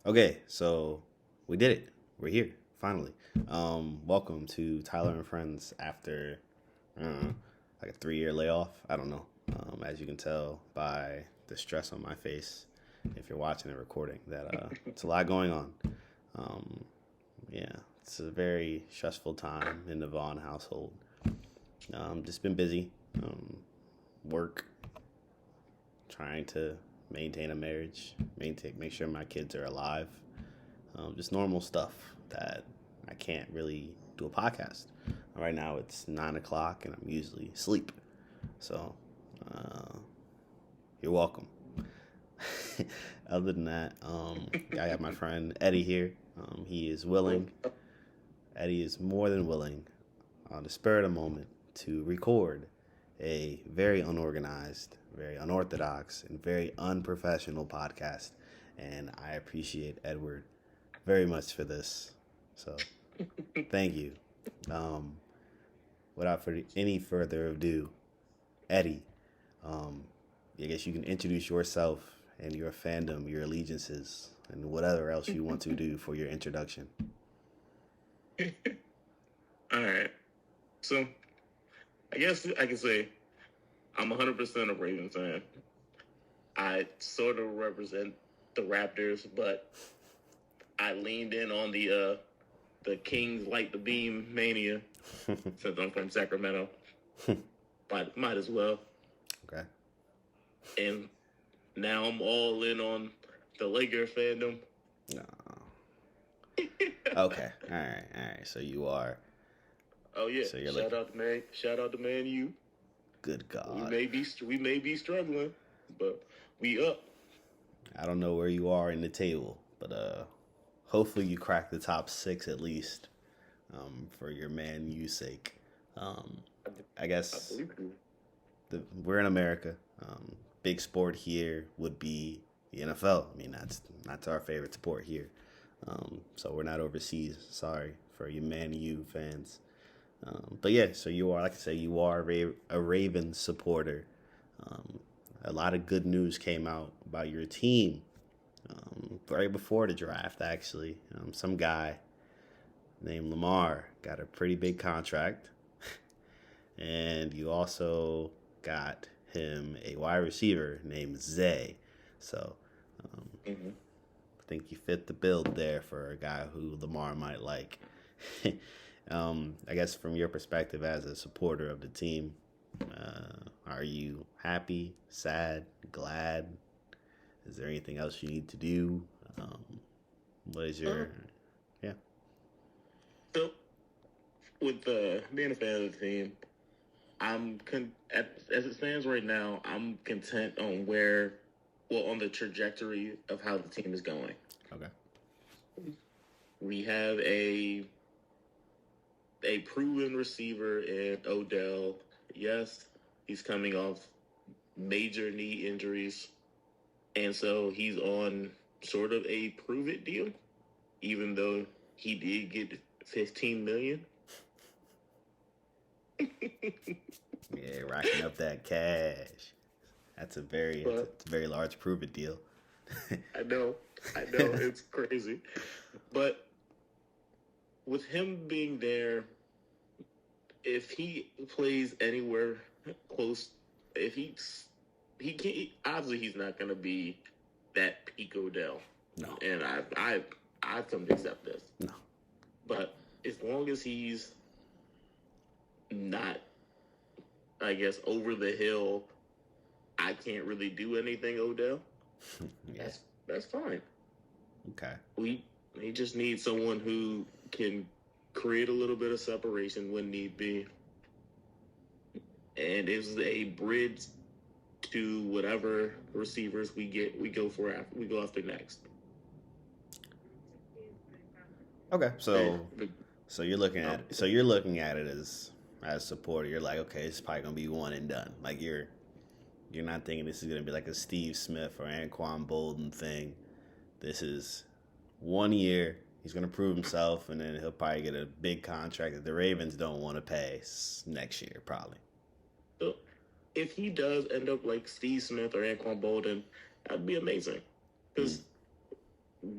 Okay, so we did it. We're here finally. Welcome to Tyler and Friends after like a 3 year layoff. I don't know. As you can tell by the stress on my face, if you're watching and recording, that it's a lot going on. Um, yeah, it's a very stressful time in the Vaughn household. Just been busy. Work, trying to maintain a marriage, make sure my kids are alive. Just normal stuff that I can't really do a podcast. Right now it's 9 o'clock and I'm usually asleep. So uh, you're welcome. Other than that, I got my friend Eddie here. He is willing. Eddie is more than willing, on the spur of the moment, to record a very unorganized, very unorthodox, and very unprofessional podcast. And I appreciate Edward very much for this. So thank you. Um, Without any further ado, Eddie, um, I guess you can introduce yourself and your fandom, your allegiances, and whatever else you want to do for your introduction. All right. So I guess I can say I'm 100% a Ravens fan. I sort of represent the Raptors, but I leaned in on the Kings light the beam mania since I'm from Sacramento. Might as well. Okay. And now I'm all in on the Laker fandom. No. Okay. All right. All right. So you are. Oh yeah. So you're Shout out to Man U. Good God. We may be struggling, but we up. I don't know where you are in the table, but hopefully you crack the top six at least, for your Man U sake. I guess we're in America. Big sport here would be the NFL. I mean, that's our favorite sport here. So we're not overseas. Sorry for you Man U fans. But yeah, so you are, like I say, you are a Ravens supporter. A lot of good news came out about your team right before the draft, actually. Some guy named Lamar got a pretty big contract. And you also got him a wide receiver named Zay. So I think you fit the build there for a guy who Lamar might like. I guess from your perspective as a supporter of the team, are you happy, sad, glad? Is there anything else you need to do? What is your yeah? So with being a fan of the team, as it stands right now, I'm content on on the trajectory of how the team is going. Okay. We have a proven receiver in Odell. Yes, he's coming off major knee injuries, and so he's on sort of a prove it deal, even though he did get $15 million. Yeah, racking up that cash. That's a very large prove it deal. I know, it's crazy, but with him being there, if he plays anywhere close, if he can't, obviously he's not going to be that peak Odell. No. And I've come to accept this. No. But as long as he's not, I guess, over the hill, I can't really do anything, Odell. Yeah. That's fine. Okay. We just need someone who can create a little bit of separation when need be, and is a bridge to whatever receivers we get. We go after next. Okay, so you're looking at it as a supporter. You're like, okay, it's probably gonna be one and done. Like you're not thinking this is gonna be like a Steve Smith or Anquan Bolden thing. This is 1 year. He's going to prove himself, and then he'll probably get a big contract that the Ravens don't want to pay next year, probably. So if he does end up like Steve Smith or Anquan Bolden, that'd be amazing. Because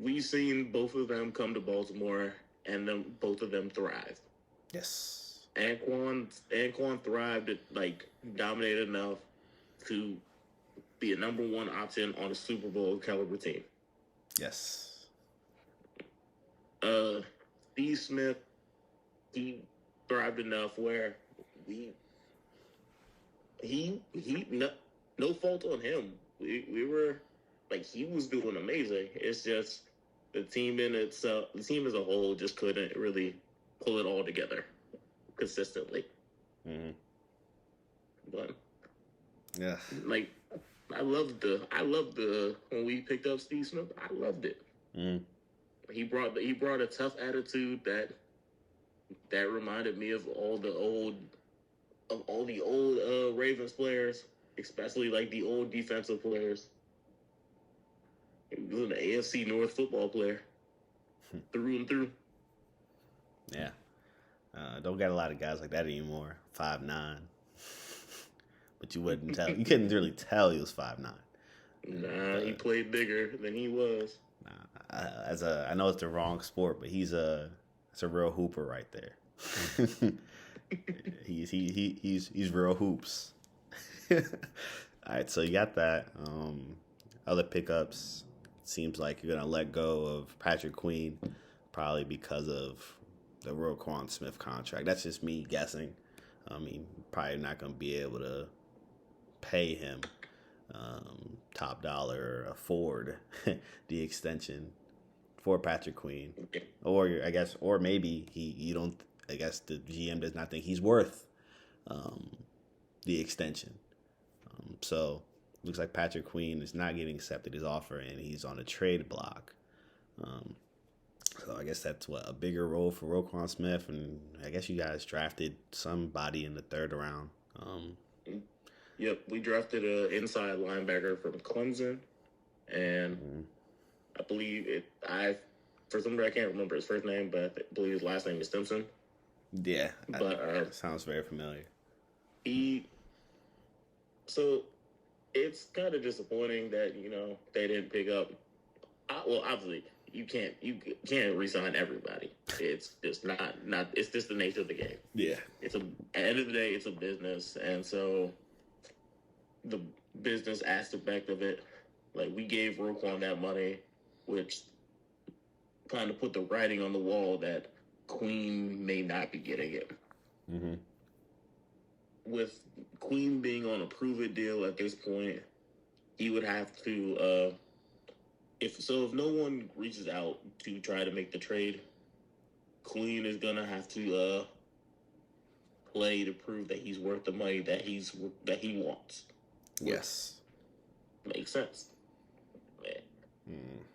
we've seen both of them come to Baltimore, and then both of them thrive. Yes. Anquan thrived, like dominated enough to be a number one option on a Super Bowl caliber team. Yes. Steve Smith, he thrived enough where no fault on him. We were like, he was doing amazing. It's just the team as a whole just couldn't really pull it all together consistently. Mm-hmm. But yeah, like I loved the when we picked up Steve Smith. I loved it. Mm-hmm. He brought a tough attitude that reminded me of all the old Ravens players, especially like the old defensive players. He was an AFC North football player through and through. Yeah. Don't get a lot of guys like that anymore. 5'9". But you couldn't really tell he was 5'9". Nah, he played bigger than he was. I know it's the wrong sport, but it's a real hooper right there. he's real hoops. All right, so you got that. Other pickups. Seems like you're gonna let go of Patrick Queen, probably because of the Roquan Smith contract. That's just me guessing. I mean, probably not gonna be able to pay him top dollar or afford the extension for Patrick Queen, or maybe you don't. I guess the GM does not think he's worth the extension. So looks like Patrick Queen is not getting accepted his offer, and he's on a trade block. So I guess that's a bigger role for Roquan Smith, and I guess you guys drafted somebody in the third round. Yep, we drafted an inside linebacker from Clemson, and I believe for some reason I can't remember his first name, but I believe his last name is Simpson. Yeah, but sounds very familiar. So it's kind of disappointing that they didn't pick up. Well, obviously you can't re-sign everybody. It's just not. It's just the nature of the game. Yeah, at the end of the day, it's a business, and so the business aspect of it, like we gave Roquan that money, which kind of put the writing on the wall that Queen may not be getting it. Mm-hmm. With Queen being on a prove-it deal at this point, he would have to, if no one reaches out to try to make the trade, Queen is gonna have to play to prove that he's worth the money that he wants. Yes, makes sense.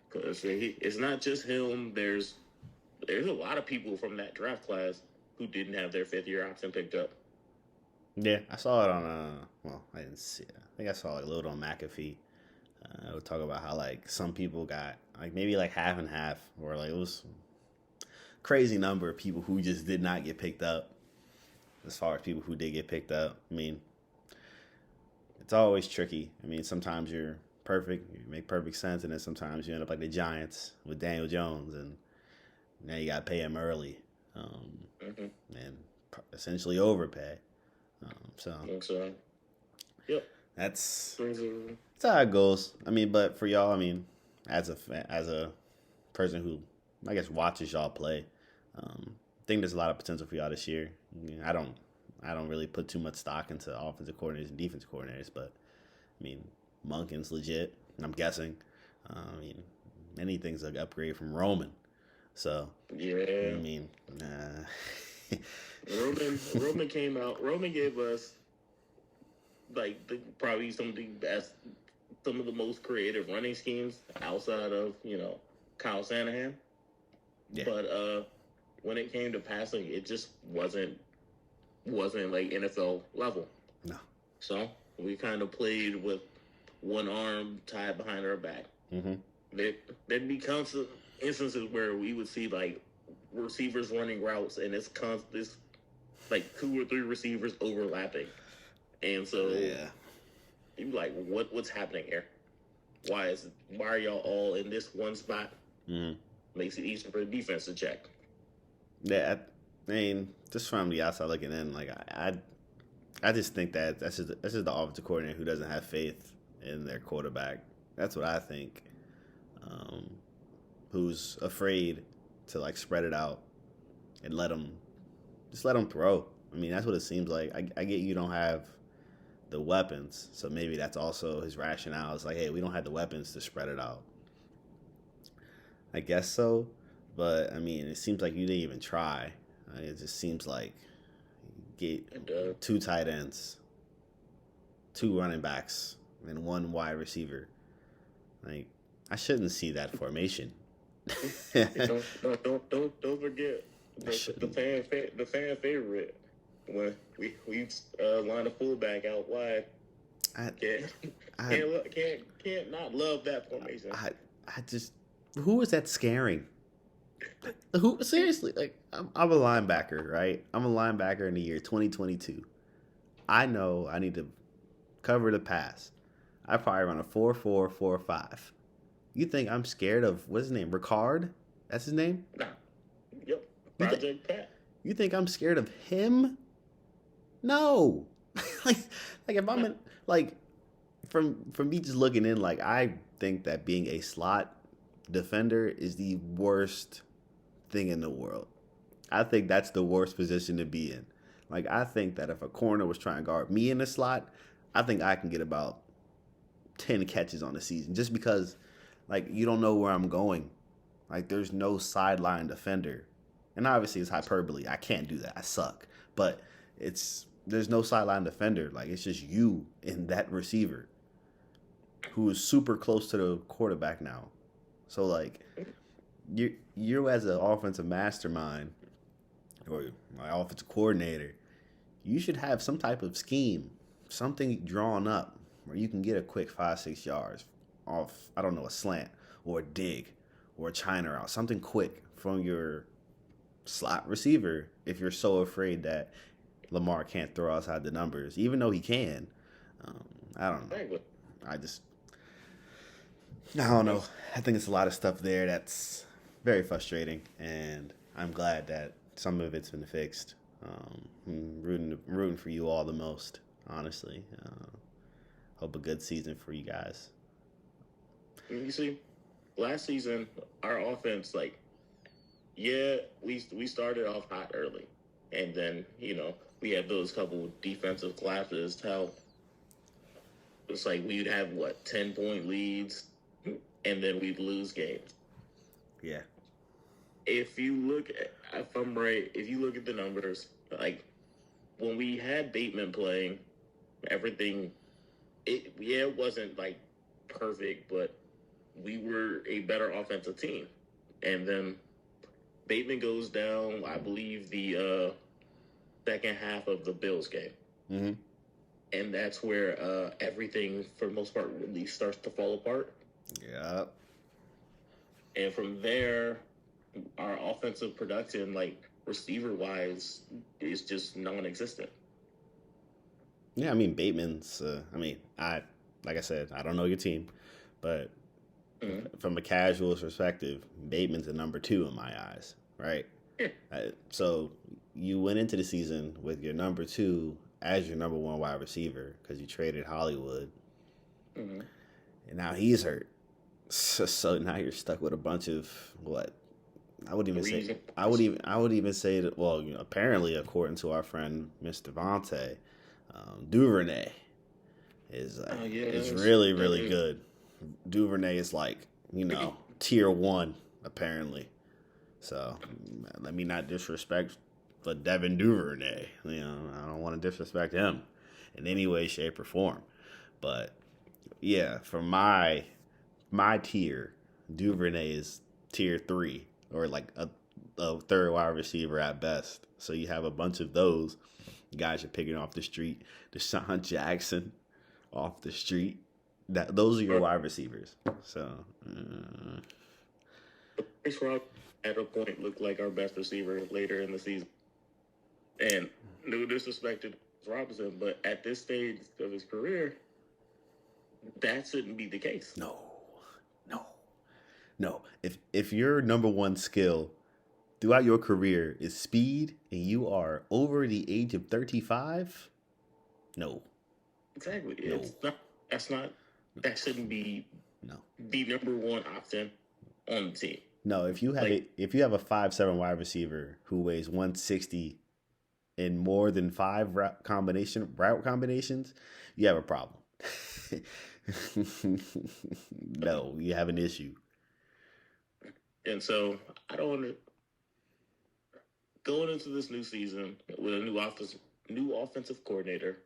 Because it's not just him. There's a lot of people from that draft class who didn't have their fifth-year option picked up. Yeah, I saw it on I didn't see it. I think I saw a little on McAfee. It would talk about how like some people got like maybe like half and half, or like it was crazy number of people who just did not get picked up. As far as people who did get picked up, I mean, it's always tricky. I mean, sometimes you're perfect, you make perfect sense, and then sometimes you end up like the Giants with Daniel Jones, and now you got to pay him early, and essentially overpay. So, yep, that's how it goes. I mean, but for y'all, I mean, as a person who I guess watches y'all play, I think there's a lot of potential for y'all this year. I don't really put too much stock into offensive coordinators and defensive coordinators, but I mean, Monken's legit, and I'm guessing. I mean, anything's an upgrade from Roman. So yeah, I mean, Roman came out. Roman gave us like probably some of the most creative running schemes outside of Kyle Shanahan. Yeah. But when it came to passing, it just wasn't like NFL level. No. So we kind of played with one arm tied behind our back. Mm-hmm. There'd be constant instances where we would see like receivers running routes, and it's like 2 or 3 receivers overlapping, and so you'd be like, what's happening here? Why are y'all all in this one spot? Mm-hmm. Makes it easier for the defense to check. Yeah, I mean, just from the outside looking in, like I just think that that's just the offensive coordinator who doesn't have faith in their quarterback. That's what I think. Um, who's afraid to like spread it out and let him throw. I mean, that's what it seems like. I get you don't have the weapons, so maybe that's also his rationale. It's like, hey, we don't have the weapons to spread it out. I guess so, but I mean, it seems like you didn't even try. It just seems like get two tight ends, two running backs, and one wide receiver. Like, I shouldn't see that formation. don't forget the fan favorite when we line a fullback out wide. Can't not love that formation. I just, who is that scaring? Who seriously? Like, I'm a linebacker, right? I'm a linebacker in the year 2022. I know I need to cover the pass. I probably run a 4.4, 4.5. You think I'm scared of what's his name? Ricard? That's his name? Nah. Yep. Project Pat. You think I'm scared of him? No. like if I'm in, like from me just looking in, like I think that being a slot defender is the worst thing in the world. I think that's the worst position to be in. Like I think that if a corner was trying to guard me in the slot, I think I can get about 10 catches on the season just because like you don't know where I'm going. Like there's no sideline defender. And obviously it's hyperbole. I can't do that. I suck. But there's no sideline defender. Like it's just you and that receiver who is super close to the quarterback now. So like you as an offensive mastermind or my offensive coordinator, you should have some type of scheme, something drawn up where you can get a quick 5-6 yards off, I don't know, a slant or a dig or a China route, something quick from your slot receiver if you're so afraid that Lamar can't throw outside the numbers, even though he can. I don't know. I don't know. I think it's a lot of stuff there that's very frustrating, and I'm glad that some of it's been fixed. I'm rooting for you all the most, honestly. Hope a good season for you guys. You see, last season our offense, like, yeah, we started off hot early, and then we had those couple defensive collapses. How it's like we'd have 10-point leads, and then we'd lose games. Yeah. If you look at the numbers, like when we had Bateman playing, everything, it wasn't like perfect, but we were a better offensive team. And then Bateman goes down, I believe, the second half of the Bills game. Mm-hmm. And that's where everything, for the most part, really starts to fall apart. Yeah. And from there, our offensive production, like receiver-wise, is just non-existent. Yeah, I mean, Bateman's, like I said, I don't know your team, but from a casual perspective, Bateman's a number 2 in my eyes, right? Yeah. So you went into the season with your number 2 as your number 1 wide receiver because you traded Hollywood, and now he's hurt. So now you're stuck with a bunch of what? I would even say that. Well, apparently, according to our friend Mr. Vontae, Duvernay is really really good. Duvernay is like tier 1 apparently. So let me not disrespect but Devin Duvernay. I don't want to disrespect him in any way, shape, or form. But yeah, for my tier, Duvernay is tier 3 or like a third wide receiver at best. So you have a bunch of those guys you're picking off the street. Deshaun Jackson off the street. Those are your wide receivers. So Bryce Rock at a point looked like our best receiver later in the season. And no disrespect to Robinson, but at this stage of his career, that shouldn't be the case. No. No, if your number one skill throughout your career is speed and you are over the age of 35, no, Exactly. no, It's not. That's not. That shouldn't be no, the number one option on the team. no. If you have if you have a 5'7" wide receiver who weighs 160 in more than 5 route combinations, you have a problem. No, you have an issue. And so I don't want to going into this new season with a new offensive coordinator,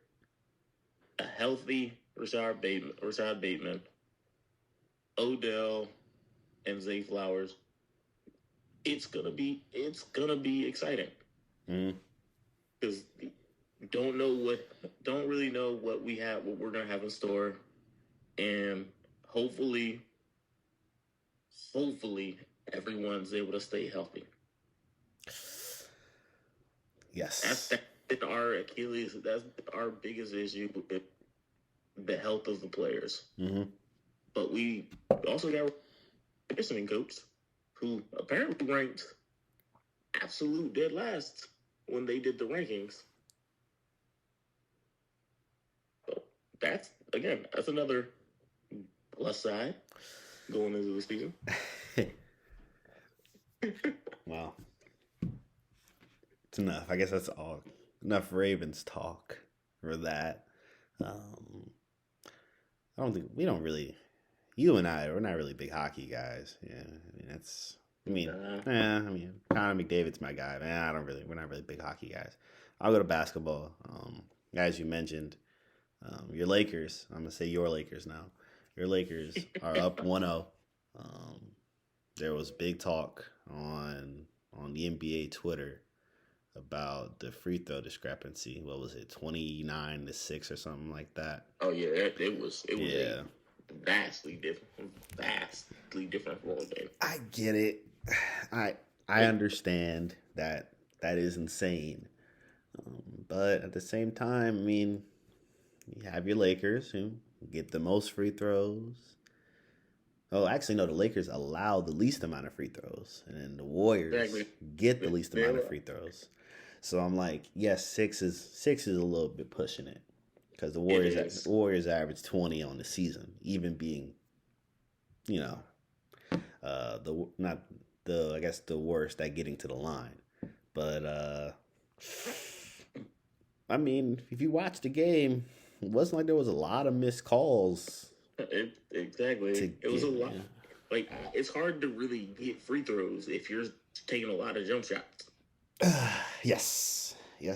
a healthy Rashad Bateman, Odell, and Zay Flowers. It's gonna be exciting because don't really know what we're gonna have in store, and hopefully everyone's able to stay healthy. Yes, that's our Achilles. That's our biggest issue, the health of the players. Mm-hmm. But we also got a conditioning coach who apparently ranked absolute dead last when they did the rankings. So that's another plus side going into the season. Wow. It's enough. I guess that's all. Enough Ravens talk for that. I don't think we don't really. You and I, we're not really big hockey guys. Yeah, I mean, Connor McDavid's my guy. Man, we're not really big hockey guys. I'll go to basketball. As you mentioned, your Lakers. I'm gonna say your Lakers now. Your Lakers are up 1-0. There was big talk on the NBA Twitter about the free throw discrepancy. What was it, 29-6 or something like that? Oh yeah, it was yeah. Vastly different role game. I get it. I understand that is insane, but at the same time, I mean, you have your Lakers who get the most free throws. Oh, actually, no. The Lakers allow the least amount of free throws, and then the Warriors get the least amount of free throws. So I'm like, yes, six is a little bit pushing it because the Warriors average 20 on the season, even being, the worst at getting to the line. But I mean, if you watch the game, it wasn't like there was a lot of missed calls. Exactly. It was a lot. Yeah. Like, it's hard to really get free throws if you're taking a lot of jump shots. Yes. I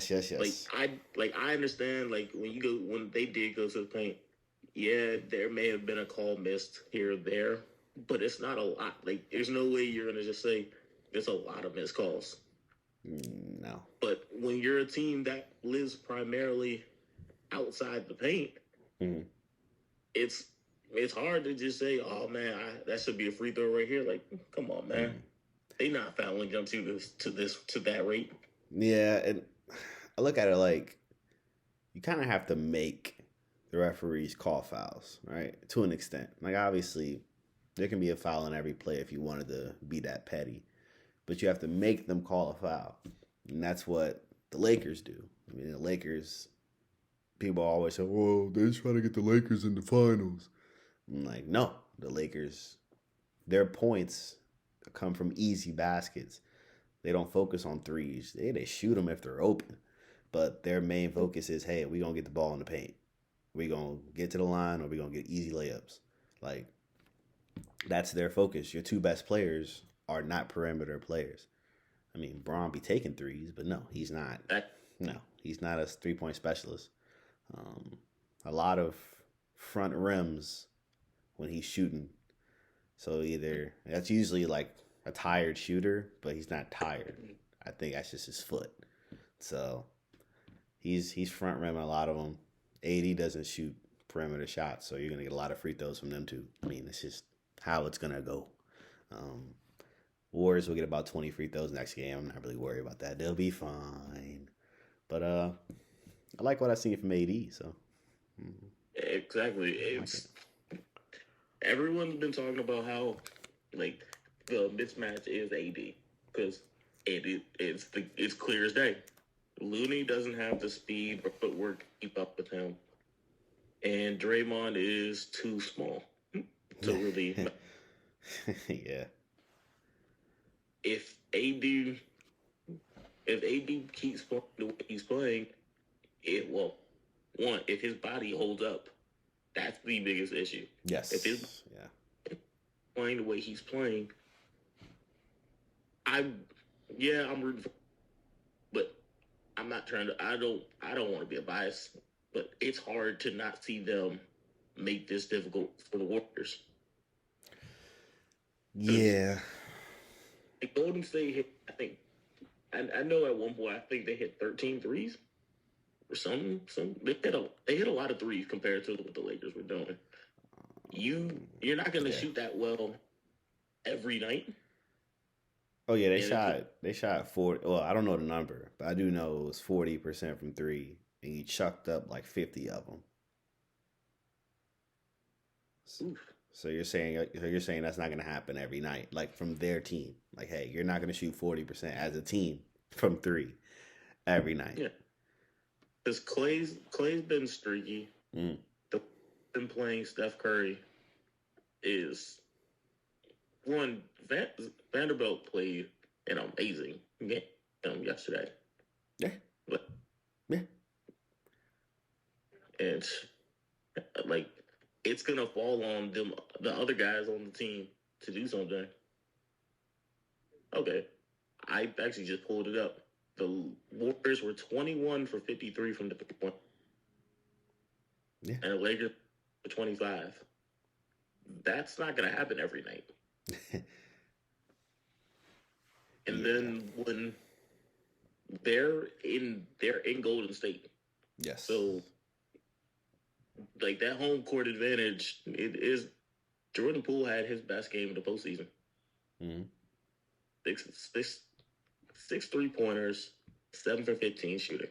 understand. Like when they did go to the paint, yeah, there may have been a call missed here or there, but it's not a lot. Like, there's no way you're gonna just say there's a lot of missed calls. No. But when you're a team that lives primarily outside the paint, it's hard to just say, "Oh man, that should be a free throw right here." Like, come on, man. They not fouling jump shooters to that rate. Yeah, and I look at it like you kind of have to make the referees call fouls, right? To an extent. Like, obviously, there can be a foul on every play if you wanted to be that petty, but you have to make them call a foul, and that's what the Lakers do. I mean, the Lakers, people always say, "Well, they just try to get the Lakers in the finals." I'm like, no, the Lakers, their points come from easy baskets. They don't focus on threes. They shoot them if they're open. But their main focus is, hey, we're going to get the ball in the paint. We're going to get to the line or we're going to get easy layups. Like, that's their focus. Your two best players are not perimeter players. I mean, Braun be taking threes, but no, he's not. No, he's not a three-point specialist. A lot of front rims when he's shooting. So either that's usually like a tired shooter, but he's not tired. I think that's just his foot. So he's front rimming a lot of them. AD doesn't shoot perimeter shots, so you're gonna get a lot of free throws from them too. I mean, it's just how it's gonna go. Warriors will get about 20 free throws next game. I'm not really worried about that. They'll be fine. But I like what I've seen from AD. So exactly, everyone's been talking about how, like, the mismatch is AD because it's clear as day. Looney doesn't have the speed or footwork to keep up with him, and Draymond is too small to really. Yeah. If AD keeps playing the way he's playing, if his body holds up, that's the biggest issue. Yes. If he's playing the way he's playing, I'm rooting for, but I'm not trying to. I don't want to be a bias, but it's hard to not see them make this difficult for the Warriors. Yeah. Golden State hit, I think, I know at one point I think they hit 13 threes or something. They hit a lot of threes compared to what the Lakers were doing. You're not going to shoot that well every night. Oh yeah, they shot 40. Well, I don't know the number, but I do know it was 40% from three, and you chucked up like 50 of them. So you're saying that's not going to happen every night, like from their team. Like, hey, you're not going to shoot 40% as a team from three every night. Yeah, because Clay's been streaky. Been playing Steph Curry is one. Vanderbilt played an amazing game yesterday. Yeah, and like it's gonna fall on them, the other guys on the team, to do something. Okay, I actually just pulled it up. The Warriors were 21 for 53 from the point. Yeah. And the Lakers were 25. That's not going to happen every night. And then when they're in Golden State. Yes. So like that home court advantage, it is. Jordan Poole had his best game in the postseason. Mm-hmm. Six 3-pointers, 7 for 15 shooting.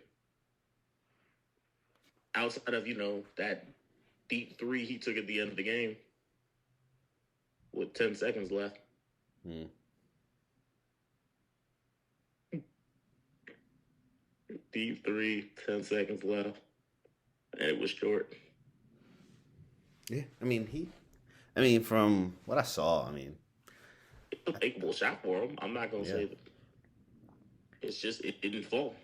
Outside of, that deep three he took at the end of the game with 10 seconds left. Deep three, 10 seconds left. And it was short. Yeah, I mean, from what I saw, it's a makeable shot for him. I'm not going to say that. It's just, it didn't fall.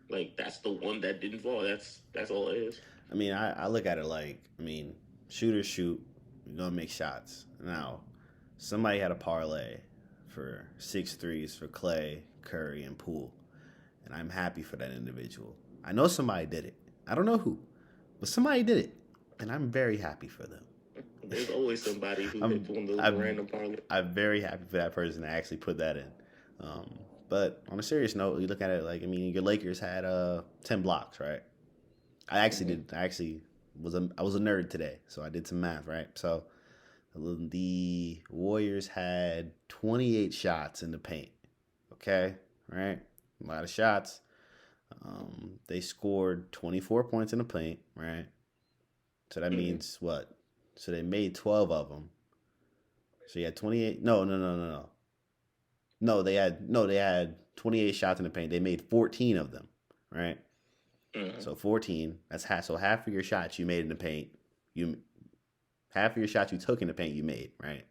Like, that's the one that didn't fall. That's all it is. I look at it like, shooters shoot, you're going to make shots. Now, somebody had a parlay for 6 threes for Clay, Curry, and Poole. And I'm happy for that individual. I know somebody did it. I don't know who, but somebody did it. And I'm very happy for them. There's always somebody who hits one of those random parlays. I'm very happy for that person to actually put that in. But on a serious note, you look at it like, your Lakers had 10 blocks, right? I actually was a nerd today, so I did some math, right? So the Warriors had 28 shots in the paint. Okay, right? A lot of shots. They scored 24 points in the paint, right? So that means what? So they made 12 of them. So you had 28. No. No, they had 28 shots in the paint. They made 14 of them, right? Mm-hmm. So 14. That's half. So half of your shots you made in the paint, half of your shots you took in the paint you made, right?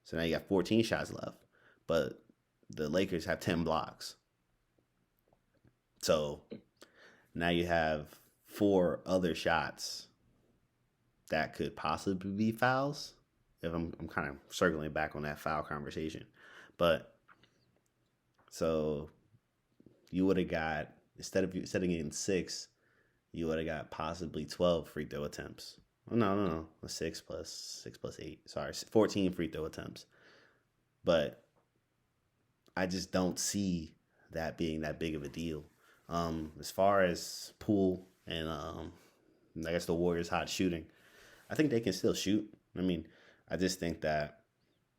So now you got 14 shots left, but the Lakers have 10 blocks. So now you have 4 other shots that could possibly be fouls. If I'm kind of circling back on that foul conversation, but. So you would have got, instead of getting 6, you would have got possibly 12 free throw attempts. Oh, no. 6 plus 8. Sorry, 14 free throw attempts. But I just don't see that being that big of a deal. As far as Poole and I guess the Warriors' hot shooting, I think they can still shoot. I just think that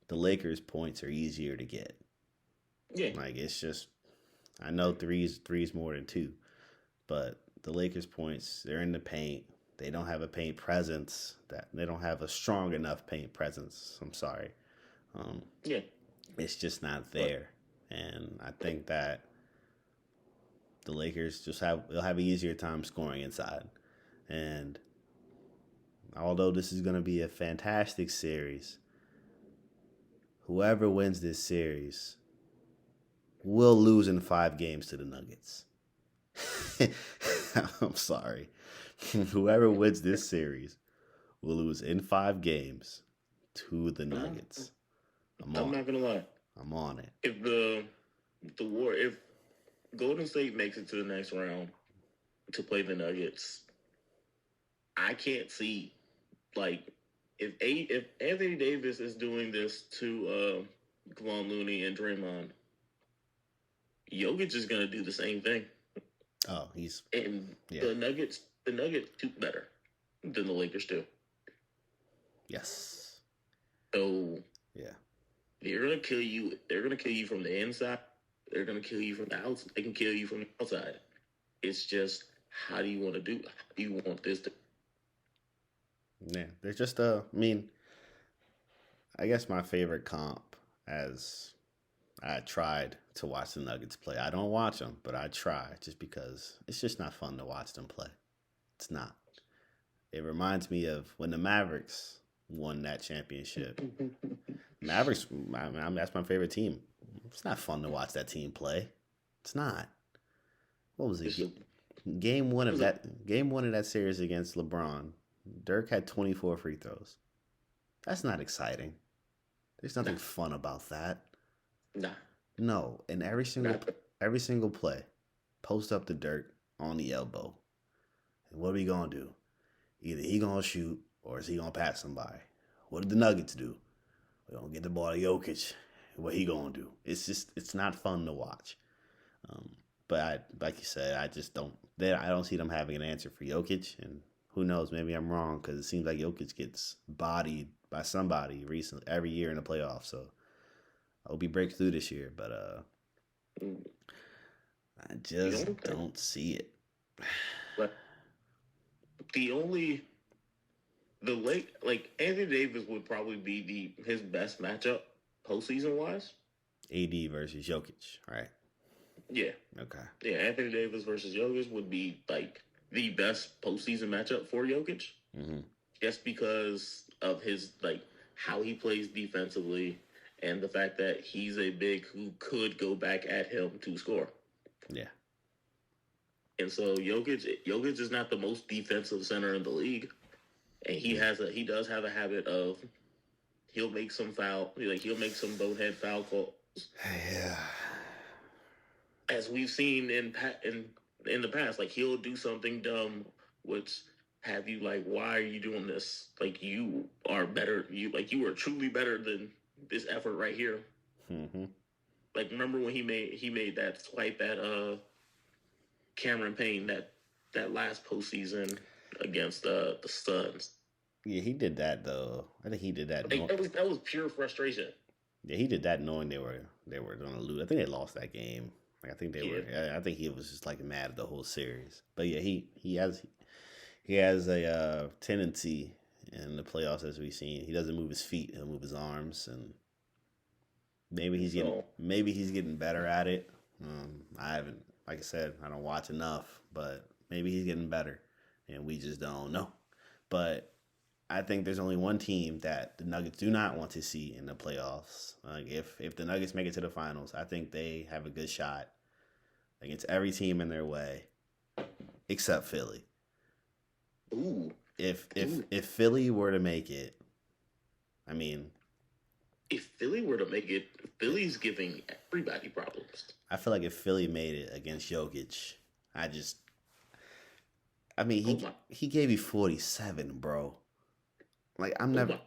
the Lakers' points are easier to get. Yeah. Like, it's just, I know three's more than 2, but the Lakers' points, they're in the paint. They don't have a paint presence. They don't have a strong enough paint presence. I'm sorry. Yeah. It's just not there. And I think that the Lakers they'll have an easier time scoring inside. And although this is going to be a fantastic series, whoever wins this series will lose in 5 games to the Nuggets. I'm sorry. Whoever wins this series will lose in 5 games to the Nuggets. I'm not gonna lie. I'm on it. If Golden State makes it to the next round to play the Nuggets, I can't see if Anthony Davis is doing this to Kevon Looney and Draymond, Jokic is gonna do the same thing. Oh, the Nuggets do better than the Lakers do. Yes. So yeah, they're gonna kill you. They're gonna kill you from the inside. They're gonna kill you from the outside. They can kill you from the outside. It's just how do you want to do? How do you want this to? Yeah, they're just I guess my favorite comp as I tried to watch the Nuggets play. I don't watch them, but I try just because it's just not fun to watch them play. It's not. It reminds me of when the Mavericks won that championship. Mavericks, that's my favorite team. It's not fun to watch that team play. It's not. What was it? Game one of that series against LeBron, Dirk had 24 free throws. That's not exciting. There's nothing fun about that. Nah. No, and every single play, post up the Dirk on the elbow. And what are we gonna do? Either he gonna shoot or is he gonna pass somebody? What did the Nuggets do? We're gonna get the ball to Jokic. What he gonna do? It's not fun to watch. But like you said, I don't see them having an answer for Jokic, and who knows? Maybe I'm wrong because it seems like Jokic gets bodied by somebody recently every year in the playoffs. So I hope he breaks through this year, but I just don't see it. But Anthony Davis would probably be his best matchup postseason wise. AD versus Jokic, right? Yeah. Okay. Yeah, Anthony Davis versus Jokic would be like the best postseason matchup for Jokic, just because of his how he plays defensively and the fact that he's a big who could go back at him to score. Yeah. And so Jokic is not the most defensive center in the league, and he does have a habit of he'll make some bonehead foul calls. Yeah. As we've seen in the past, he'll do something dumb, which have you why are you doing this? You are better. You are truly better than this effort right here. Mm-hmm. Remember when he made that swipe at Cameron Payne that last postseason against the Suns. Yeah, he did that though. I think he did that. That was pure frustration. Yeah, he did that knowing they were going to lose. I think they lost that game. I think they were. I think he was just mad at the whole series. But yeah, he has a tendency in the playoffs, as we've seen. He doesn't move his feet; he'll move his arms, and maybe he's getting better at it. I haven't, like I said, I don't watch enough, but maybe he's getting better, and we just don't know. But I think there's only one team that the Nuggets do not want to see in the playoffs. If the Nuggets make it to the finals, I think they have a good shot against every team in their way, except Philly. Ooh. If Philly were to make it, I mean, if Philly were to make it, Philly's giving everybody problems. I feel like if Philly made it against Jokic, he gave you 47, bro. I'm never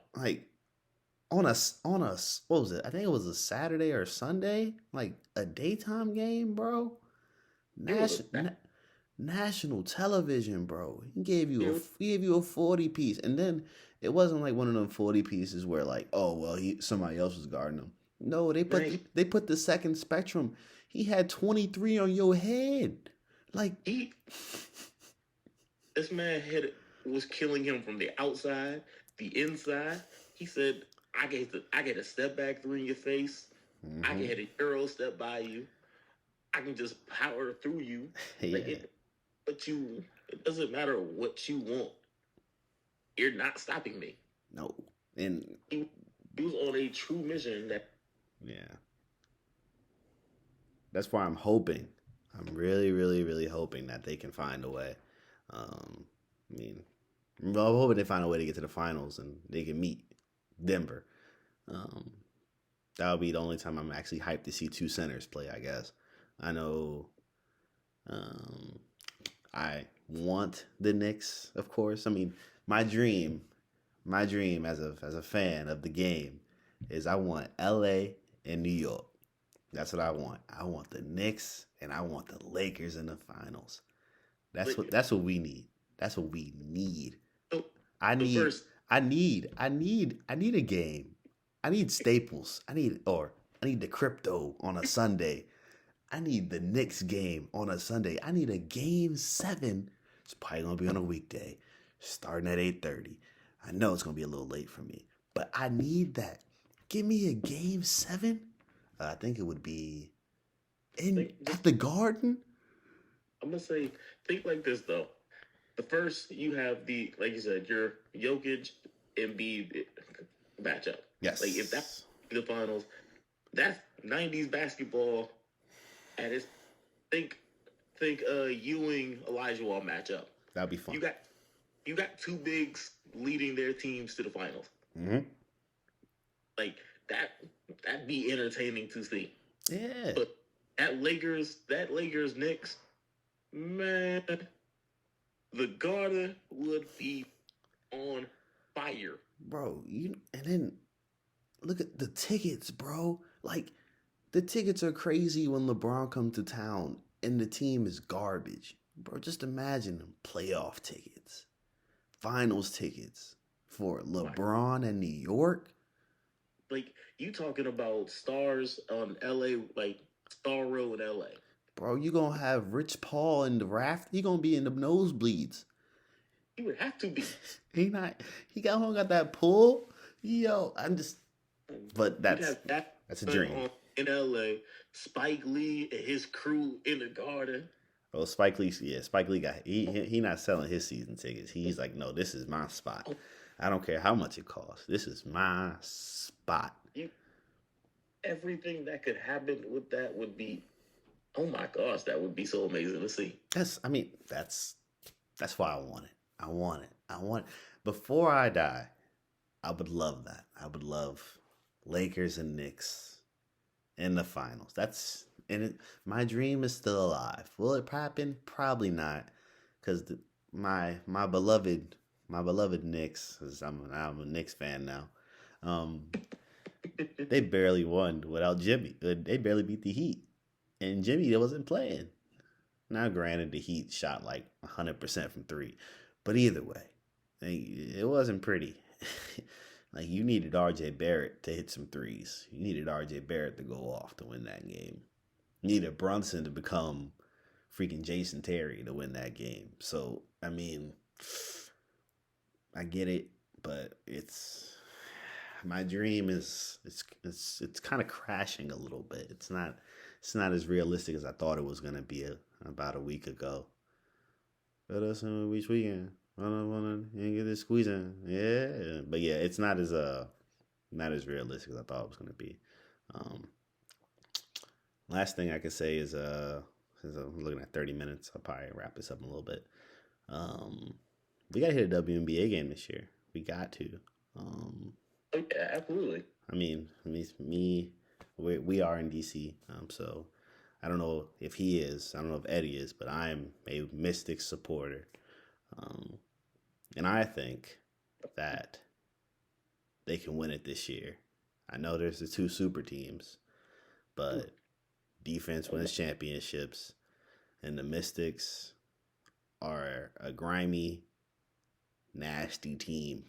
on a what was it? I think it was a Saturday or Sunday, a daytime game, bro. National television, bro. He gave you a 40 piece, and then it wasn't one of them 40 pieces where somebody else was guarding him. No, they put the second spectrum. He had 23 on your head, this man was killing him from the outside. The inside, he said, I get a step back three in your face. I can Mm-hmm. hit a Euro step by you. I can just power through you. Like Yeah. it, but you, it doesn't matter what you want. You're not stopping me. No. And He, he was on a true mission that yeah, that's why I'm hoping. I'm really, really, really hoping that they can find a way. Um, I mean, well, I'm hoping they find a way to get to the finals and they can meet Denver. Um, that would be the only time I'm actually hyped to see two centers play. I guess. I know. Um, I want the Knicks, of course. I mean, my dream, my dream as a fan of the game is I want LA and New York. That's what I want. I want the Knicks and I want the Lakers in the finals. like That's what we need. That's what we need. the, I the need first I need a game. I need staples. I need the crypto on a Sunday. I need the Knicks game on a Sunday. I need a game 7. It's probably gonna be on a weekday, starting at 8:30. I know it's gonna be a little late for me, but I need that. Give me a game 7. I think it would be in think at just the Garden. I'm gonna say think like this though. The first you have the like you said your Jokic Embiid matchup. Like if that's Yes, the finals, that's '90s basketball at its think Ewing Elijah Wall matchup. that'd be fun. You got you got two bigs leading their teams to the finals. Hmm. Like that'd be entertaining to see. Yeah, But that Lakers Knicks, man, the Garden would be on fire. bro. And then look at the tickets, bro. Like the tickets are crazy when LeBron comes to town and the team is garbage, bro. Just imagine them playoff tickets, finals tickets for Like, LeBron and New York, like you talking about stars on LA, like Star Row in LA. bro. You gonna have Rich Paul in the raft. He gonna be in the nosebleeds. You would have to be. He not. He got that pull. Yo, I'm just. But You'd have that that's a dream. on in LA. Spike Lee and his crew in the Garden. Oh, Spike Lee. Yeah, Spike Lee got he not selling his season tickets. He's like, no, this is my spot. I don't care how much it costs. This is my spot. You, everything that could happen with that would be, oh my gosh, that would be so amazing to see. That's why I want it. I want it. I want. Before I die, I would love that. I would love Lakers and Knicks in the finals. My dream is still alive. Will it happen? Probably not, because my beloved Knicks, 'cause I'm a Knicks fan now. Um, they barely won without Jimmy. They barely beat the Heat, and Jimmy wasn't playing. Now, granted, the Heat shot like 100% from three, but either way, it wasn't pretty. Like you needed RJ Barrett to hit some threes. You needed RJ Barrett to go off to win that game. You needed Brunson to become freaking Jason Terry to win that game. So I mean, I get it, but my dream is it's kind of crashing a little bit. It's not as realistic as I thought it was gonna be about a week ago. Let us in each weekend. Wanna get this squeeze in. Yeah, but yeah, it's not as realistic as I thought it was gonna be. Um, last thing I could say is since I'm looking at 30 minutes, I'll probably wrap this up in a little bit. Um, we gotta hit a WNBA game this year. We got to. Oh, yeah, absolutely. I mean, we are in DC. So I don't know if he is. I don't know if Eddie is, but I am a Mystics supporter. And I think that they can win it this year. I know there's the two super teams, but defense wins championships, and the Mystics are a grimy, nasty team.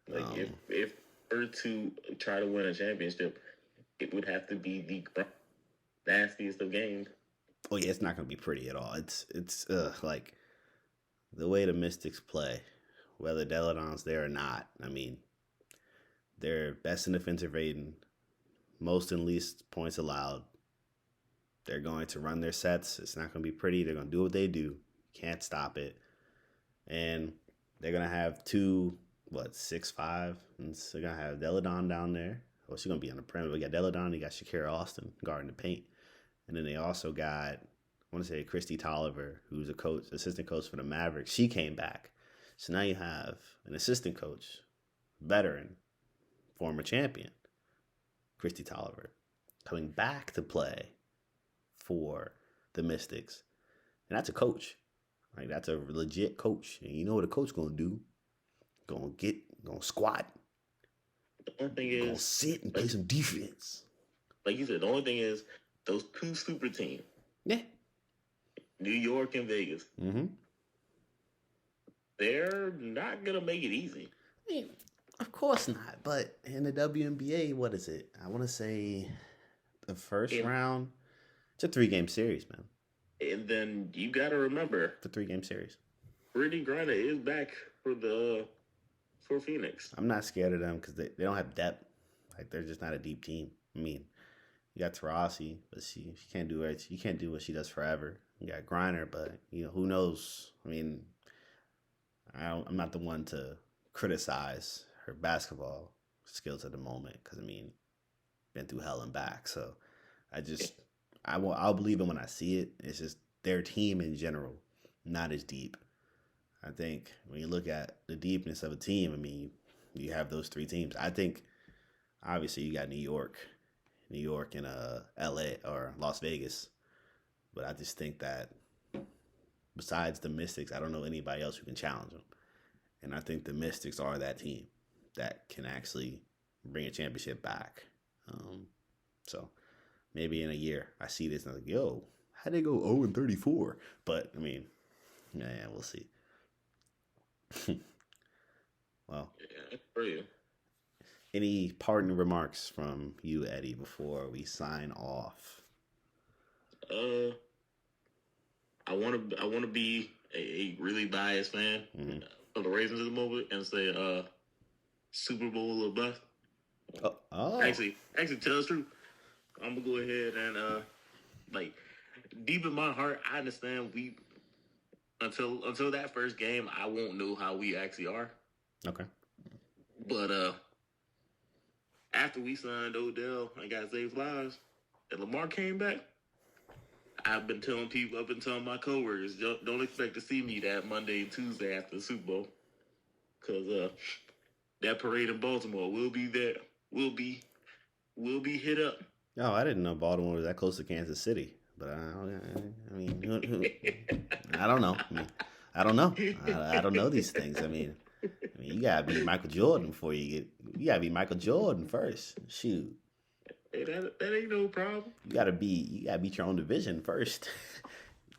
Like if were to try to win a championship, it would have to be the nastiest of games. Oh yeah, it's not gonna be pretty at all. It's like the way the Mystics play, whether Deladon's there or not. I mean, they're best in defensive rating, most and least points allowed. They're going to run their sets. It's not going to be pretty. They're going to do what they do. Can't stop it. And they're going to have 6'5". And so they're going to have Deladon down there. Well, she's going to be on the perimeter. We got Deladon. You got Shakira Austin guarding the paint. And then they also got, I want to say, Christy Tolliver, who's a coach, assistant coach for the Mavericks. She came back. So now you have an assistant coach, veteran, former champion, Christy Tolliver, coming back to play for the Mystics. And that's a coach. Like, that's a legit coach. And you know what a coach going to do? Going to squat. The only thing Going to is, sit and play some defense. like you said, the only thing is those two super teams. Yeah. New York and Vegas. Mm-hmm. They're not going to make it easy. I mean, of course not. But in the WNBA, what is it? I want to say the first round. It's a 3-game series, man. And then you got to remember, It's a 3-game series. Brittany Griner is back for Phoenix. I'm not scared of them because they don't have depth. Like, they're just not a deep team. I mean, you got Taurasi, but she can't do it. She can't do what she does forever. You got Griner, but who knows? I mean, I'm not the one to criticize her basketball skills at the moment because been through hell and back. So I'll believe it when I see it. It's just their team in general, not as deep. I think when you look at the deepness of a team, you have those 3 teams. I think obviously you got New York and LA or Las Vegas. But I just think that besides the Mystics, I don't know anybody else who can challenge them. And I think the Mystics are that team that can actually bring a championship back. So maybe in a year I see this and I'm like, yo, how'd they go 0-34? But yeah, we'll see. Well, Yeah, for you. Any parting remarks from you, Eddie, before we sign off? I want to be a really biased fan of the Ravens at the moment and say Super Bowl or bust. Oh. Actually, tell us the truth. I'm gonna go ahead and deep in my heart, I understand we until that first game, I won't know how we actually are. Okay. But after we signed Odell and got Zay Flowers, and Lamar came back, I've been telling people, I've been telling my coworkers, don't expect to see me that Monday and Tuesday after the Super Bowl, because that parade in Baltimore will be there. We'll be hit up. Oh, I didn't know Baltimore was that close to Kansas City, but I don't know. I don't know. I don't know these things. You gotta be Michael Jordan before you gotta be Michael Jordan first. Shoot. Hey, that ain't no problem. You gotta beat your own division first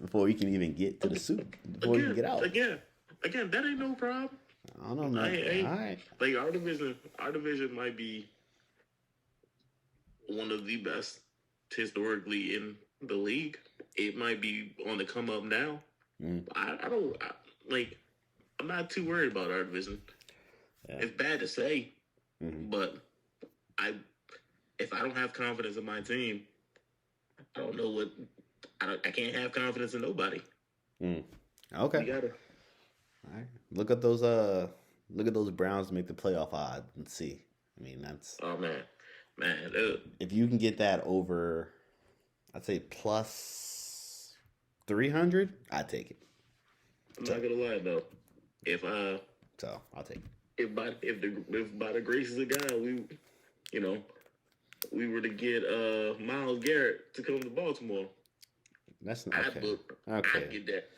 before you can even get to the Super. Before you can get out. Again, that ain't no problem. I don't know, man. All right. Like our division might be one of the best historically in the league. It might be on the come up now. I'm not too worried about our division. Yeah. It's bad to say, but if I don't have confidence in my team, I don't know what. I can't have confidence in nobody. Okay. You gotta. All right. Look at those Browns to make the playoff odds and see. That's. Oh man. If you can get that over, I'd say plus 300, I'd take it. I'm not gonna lie though. So I'll take it. If by the graces of God we were to get Myles Garrett to come to Baltimore, that's not okay. I'd get that.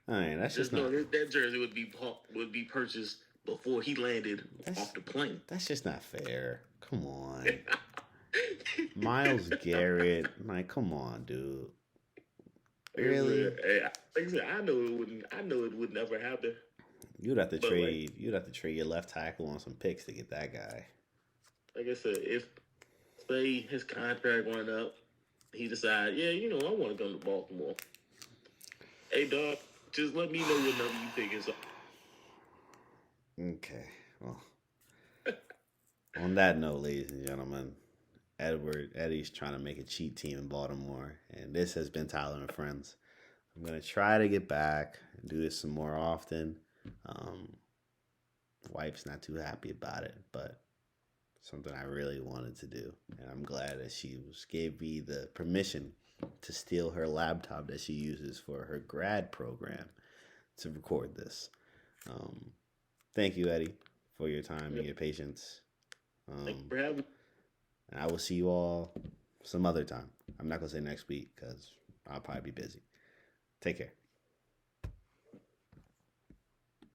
All right, that's just not. That jersey would be purchased before he landed off the plane. That's just not fair. Come on. Myles Garrett, come on, dude. Really? Hey, like I said, I know it would never happen. You'd have to trade your left tackle on some picks to get that guy. Like I said, if say his contract went up, he decided, I want to come to Baltimore. Hey, dog, just let me know what number you think is up. Okay. Well, on that note, ladies and gentlemen, Eddie's trying to make a cheat team in Baltimore, and this has been Tyler and Friends. I'm gonna try to get back and do this some more often. Wife's not too happy about it, but something I really wanted to do, and I'm glad that gave me the permission to steal her laptop that she uses for her grad program to record this. Thank you, Eddie, for your time and your patience. Thank you for having me. And I will see you all some other time. I'm not going to say next week because I'll probably be busy. Take care.